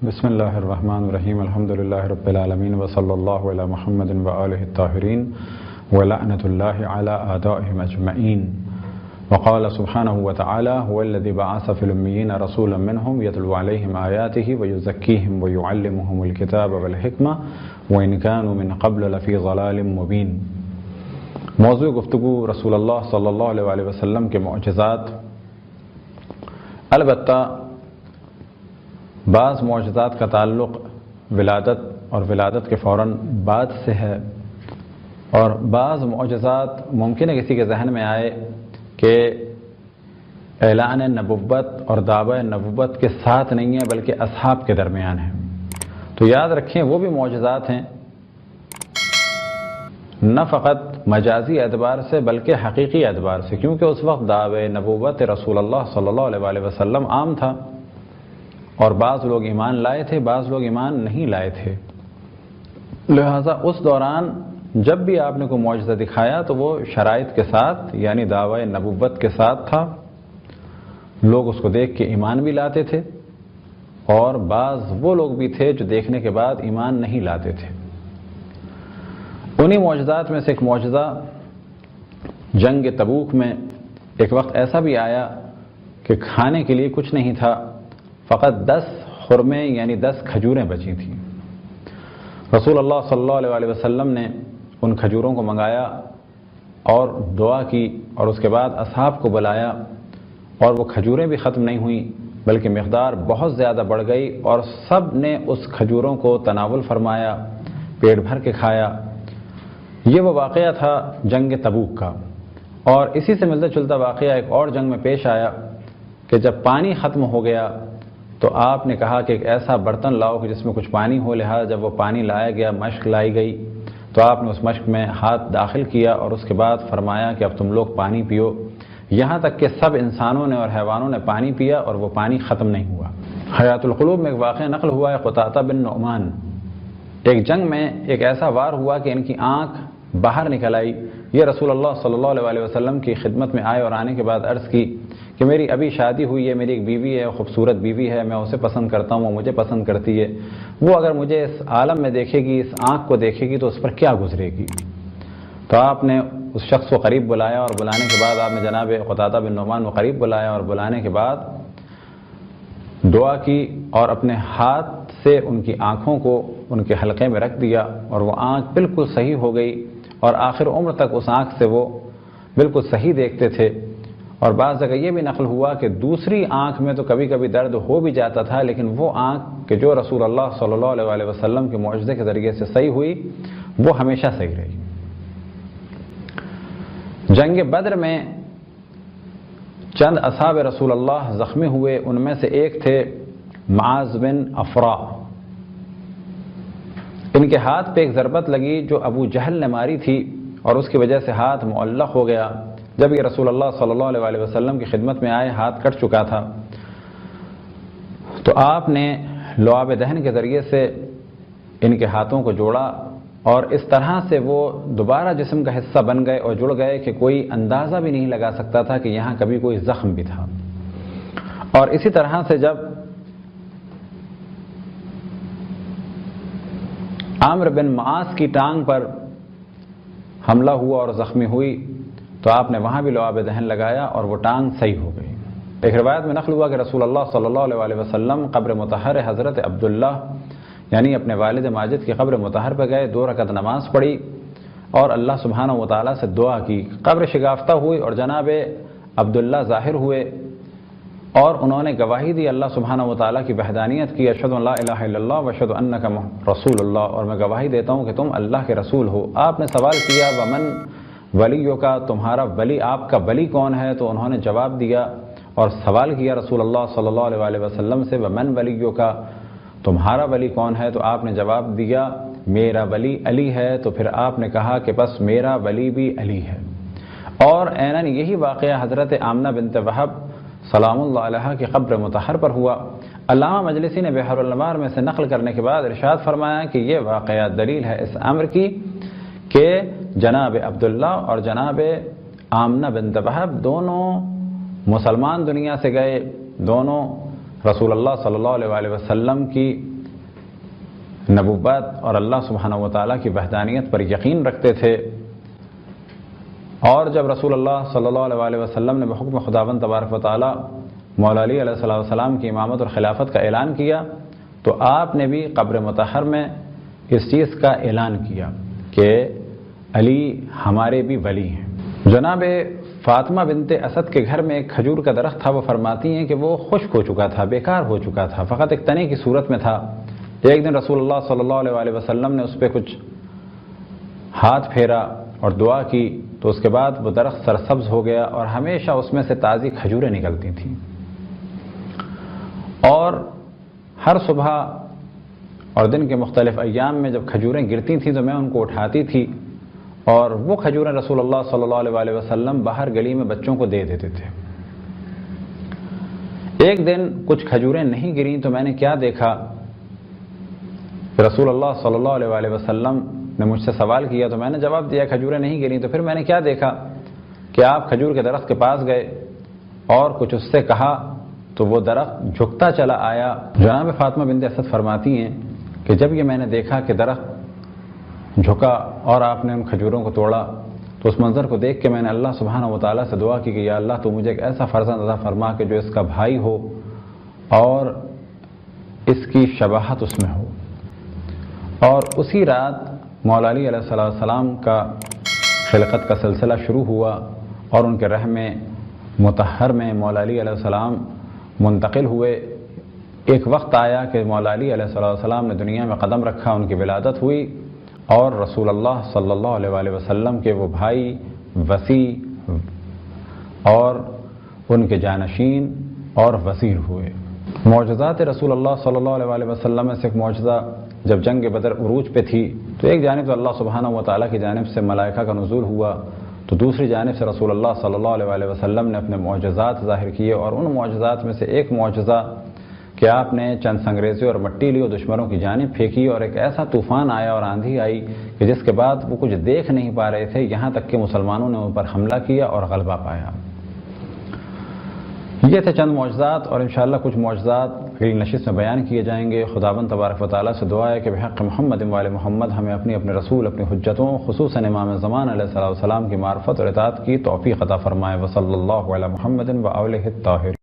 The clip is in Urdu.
بسم اللہ الرحمن الرحیم الحمد للہ رب العالمین وصلی اللہ علی محمد وآلہ الطاہرین ولعنۃ اللہ علی اعدائہم اجمعین وقال سبحانہ وتعالی هو الذی بعث فی الامیین رسولا منہم یتلو علیہم آیاتہ ویزکیہم ویعلمہم الکتاب والحکمہ وإن كانوا من قبل لفی ضلال مبین۔ موضوع گفتگو رسول اللہ صلی اللہ علیہ وسلم کے معجزات۔ البتہ بعض معجزات کا تعلق ولادت اور ولادت کے فوراً بعد سے ہے، اور بعض معجزات ممکن ہے کسی کے ذہن میں آئے کہ اعلان نبوت اور دعوی نبوت کے ساتھ نہیں ہے بلکہ اصحاب کے درمیان ہے، تو یاد رکھیں وہ بھی معجزات ہیں، نہ فقط مجازی اعتبار سے بلکہ حقیقی اعتبار سے، کیونکہ اس وقت دعوی نبوت رسول اللہ صلی اللہ علیہ وسلم عام تھا، اور بعض لوگ ایمان لائے تھے، بعض لوگ ایمان نہیں لائے تھے، لہٰذا اس دوران جب بھی آپ نے کوئی معجزہ دکھایا تو وہ شرائط کے ساتھ یعنی دعوی نبوت کے ساتھ تھا، لوگ اس کو دیکھ کے ایمان بھی لاتے تھے، اور بعض وہ لوگ بھی تھے جو دیکھنے کے بعد ایمان نہیں لاتے تھے۔ انہی معجزات میں سے ایک معجزہ جنگ تبوک میں ایک وقت ایسا بھی آیا کہ کھانے کے لیے کچھ نہیں تھا، فقط 10 خرمیں یعنی 10 کھجوریں بچی تھیں۔ رسول اللہ صلی اللہ علیہ وسلم نے ان کھجوروں کو منگایا اور دعا کی، اور اس کے بعد اصحاب کو بلایا، اور وہ کھجوریں بھی ختم نہیں ہوئیں بلکہ مقدار بہت زیادہ بڑھ گئی، اور سب نے اس کھجوروں کو تناول فرمایا، پیٹ بھر کے کھایا۔ یہ وہ واقعہ تھا جنگ تبوک کا، اور اسی سے ملتا جلتا واقعہ ایک اور جنگ میں پیش آیا کہ جب پانی ختم ہو گیا تو آپ نے کہا کہ ایک ایسا برتن لاؤ کہ جس میں کچھ پانی ہو، لہٰذا جب وہ پانی لایا گیا، مشق لائی گئی تو آپ نے اس مشق میں ہاتھ داخل کیا، اور اس کے بعد فرمایا کہ اب تم لوگ پانی پیو، یہاں تک کہ سب انسانوں نے اور حیوانوں نے پانی پیا اور وہ پانی ختم نہیں ہوا۔ حیات القلوب میں ایک واقعہ نقل ہوا ہے قطعہ بن نعمان، ایک جنگ میں ایک ایسا وار ہوا کہ ان کی آنکھ باہر نکل آئی۔ یہ رسول اللہ صلی اللہ علیہ وسلم کی خدمت میں آئے اور آنے کے بعد عرض کی کہ میری ابھی شادی ہوئی ہے، میری ایک بیوی ہے، خوبصورت بیوی ہے، میں اسے پسند کرتا ہوں، وہ مجھے پسند کرتی ہے، وہ اگر مجھے اس عالم میں دیکھے گی، اس آنکھ کو دیکھے گی تو اس پر کیا گزرے گی؟ تو آپ نے اس شخص کو قریب بلایا، اور بلانے کے بعد آپ نے جناب قطعہ بن نعمان کو قریب بلایا، اور بلانے کے بعد دعا کی اور اپنے ہاتھ سے ان کی آنکھوں کو ان کے حلقے میں رکھ دیا، اور وہ آنکھ بالکل صحیح ہو گئی، اور آخر عمر تک اس آنکھ سے وہ بالکل صحیح دیکھتے تھے۔ اور بعض جگہ یہ بھی نقل ہوا کہ دوسری آنکھ میں تو کبھی کبھی درد ہو بھی جاتا تھا، لیکن وہ آنکھ کہ جو رسول اللہ صلی اللہ علیہ وسلم کے معجزے کے ذریعے سے صحیح ہوئی وہ ہمیشہ صحیح رہی۔ جنگ بدر میں چند اصحاب رسول اللہ زخمی ہوئے، ان میں سے ایک تھے معاذ بن افرا۔ ان کے ہاتھ پہ ایک ضربت لگی جو ابو جہل نے ماری تھی، اور اس کی وجہ سے ہاتھ معلق ہو گیا۔ جب یہ رسول اللہ صلی اللہ علیہ وسلم کی خدمت میں آئے، ہاتھ کٹ چکا تھا، تو آپ نے لعاب دہن کے ذریعے سے ان کے ہاتھوں کو جوڑا، اور اس طرح سے وہ دوبارہ جسم کا حصہ بن گئے اور جڑ گئے کہ کوئی اندازہ بھی نہیں لگا سکتا تھا کہ یہاں کبھی کوئی زخم بھی تھا۔ اور اسی طرح سے جب عامر بن معاص کی ٹانگ پر حملہ ہوا اور زخمی ہوئی تو آپ نے وہاں بھی لعاب دہن لگایا اور وہ ٹانگ صحیح ہو گئی۔ ایک روایت میں نقل ہوا کہ رسول اللہ صلی اللہ علیہ وسلم قبر مطہر حضرت عبداللہ یعنی اپنے والد ماجد کی قبر مطہر پہ گئے، 2 رکعت نماز پڑھی اور اللہ سبحانہ و تعالیٰ سے دعا کی، قبر شگافتہ ہوئی اور جناب عبداللہ ظاہر ہوئے، اور انہوں نے گواہی دی اللہ سبحانہ و تعالیٰ کی وحدانیت کی، اشہد ان لا الہ الا اللہ واشہد انک رسول اللہ، اور میں گواہی دیتا ہوں کہ تم اللہ کے رسول ہو۔ آپ نے سوال کیا ومن ولیوں کا، تمہارا ولی، آپ کا ولی کون ہے؟ تو انہوں نے جواب دیا اور سوال کیا رسول اللہ صلی اللہ علیہ وسلم سے ومن ولیوں کا، تمہارا ولی کون ہے؟ تو آپ نے جواب دیا میرا ولی علی ہے۔ تو پھر آپ نے کہا کہ بس میرا ولی بھی علی ہے۔ اور عیناً یہی واقعہ حضرت آمنہ بنت وہب سلام اللہ علیہ کی قبر مطہر پر ہوا۔ علامہ مجلسی نے بحر الانوار میں سے نقل کرنے کے بعد ارشاد فرمایا کہ یہ واقعہ دلیل ہے اس امر کی کہ جناب عبداللہ اور جناب آمنہ بنت وہب دونوں مسلمان دنیا سے گئے، دونوں رسول اللہ صلی اللہ علیہ وسلم کی نبوت اور اللہ سبحانہ و تعالیٰ کی وحدانیت پر یقین رکھتے تھے، اور جب رسول اللہ صلی اللہ علیہ وسلم نے بحکم خداوند تبارک و تعالیٰ مولا علی علیہ السلام کی امامت اور خلافت کا اعلان کیا، تو آپ نے بھی قبر مطہر میں اس چیز کا اعلان کیا کہ علی ہمارے بھی ولی ہیں۔ جناب فاطمہ بنت اسد کے گھر میں ایک کھجور کا درخت تھا، وہ فرماتی ہیں کہ وہ خشک ہو چکا تھا، بیکار ہو چکا تھا، فقط ایک تنے کی صورت میں تھا۔ ایک دن رسول اللہ صلی اللہ علیہ وسلم نے اس پہ کچھ ہاتھ پھیرا اور دعا کی، تو اس کے بعد وہ درخت سرسبز ہو گیا اور ہمیشہ اس میں سے تازی کھجوریں نکلتی تھیں، اور ہر صبح اور دن کے مختلف ایام میں جب کھجوریں گرتی تھیں تو میں ان کو اٹھاتی تھی، اور وہ کھجوریں رسول اللہ صلی اللہ علیہ وسلم باہر گلی میں بچوں کو دے دیتے تھے۔ ایک دن کچھ کھجوریں نہیں گریں تو میں نے کیا دیکھا، رسول اللہ صلی اللہ علیہ وسلم نے مجھ سے سوال کیا تو میں نے جواب دیا کھجوریں نہیں گریں۔ تو پھر میں نے کیا دیکھا کہ آپ کھجور کے درخت کے پاس گئے اور کچھ اس سے کہا تو وہ درخت جھکتا چلا آیا۔ جناب فاطمہ بنت اسد فرماتی ہیں کہ جب یہ میں نے دیکھا کہ درخت جھکا اور آپ نے ان کھجوروں کو توڑا، تو اس منظر کو دیکھ کے میں نے اللہ سبحانہ و تعالیٰ سے دعا کی کہ یا اللہ تو مجھے ایک ایسا فرزند عطا فرما کہ جو اس کا بھائی ہو اور اس کی شباہت اس میں ہو۔ اور اسی رات مولا علی علیہ السلام کا خلقت کا سلسلہ شروع ہوا، اور ان کے رحم مطہر میں مولا علی علیہ السلام منتقل ہوئے۔ ایک وقت آیا کہ مولا علی علیہ السلام نے دنیا میں قدم رکھا، ان کی ولادت ہوئی، اور رسول اللہ صلی اللہ علیہ وسلم کے وہ بھائی وصی اور ان کے جانشین اور وزیر ہوئے۔ معجزات رسول اللہ صلی اللہ علیہ وسلم میں سے ایک معجزہ، جب جنگ بدر عروج پہ تھی تو ایک جانب تو اللہ سبحانہ و تعالیٰ کی جانب سے ملائکہ کا نزول ہوا، تو دوسری جانب سے رسول اللہ صلی اللہ علیہ وسلم نے اپنے معجزات ظاہر کیے، اور ان معجزات میں سے ایک معجزہ کہ آپ نے چند سنگریزے اور مٹی لی اور دشمنوں کی جانب پھینکی، اور ایک ایسا طوفان آیا اور آندھی آئی کہ جس کے بعد وہ کچھ دیکھ نہیں پا رہے تھے، یہاں تک کہ مسلمانوں نے ان پر حملہ کیا اور غلبہ پایا۔ یہ تھے چند معجزات، اور انشاءاللہ کچھ معجزات اگلی نشست میں بیان کیے جائیں گے۔ خداوند تبارک و تعالیٰ سے دعا ہے کہ بحق محمد و آل محمد ہمیں اپنے رسول، اپنی حجتوں، خصوصاً امام زمان علیہ السلام کی معرفت اور اطاعت کی توفیق عطا فرمائے۔ وصلی اللہ علی محمد و آلہ الطاہرین۔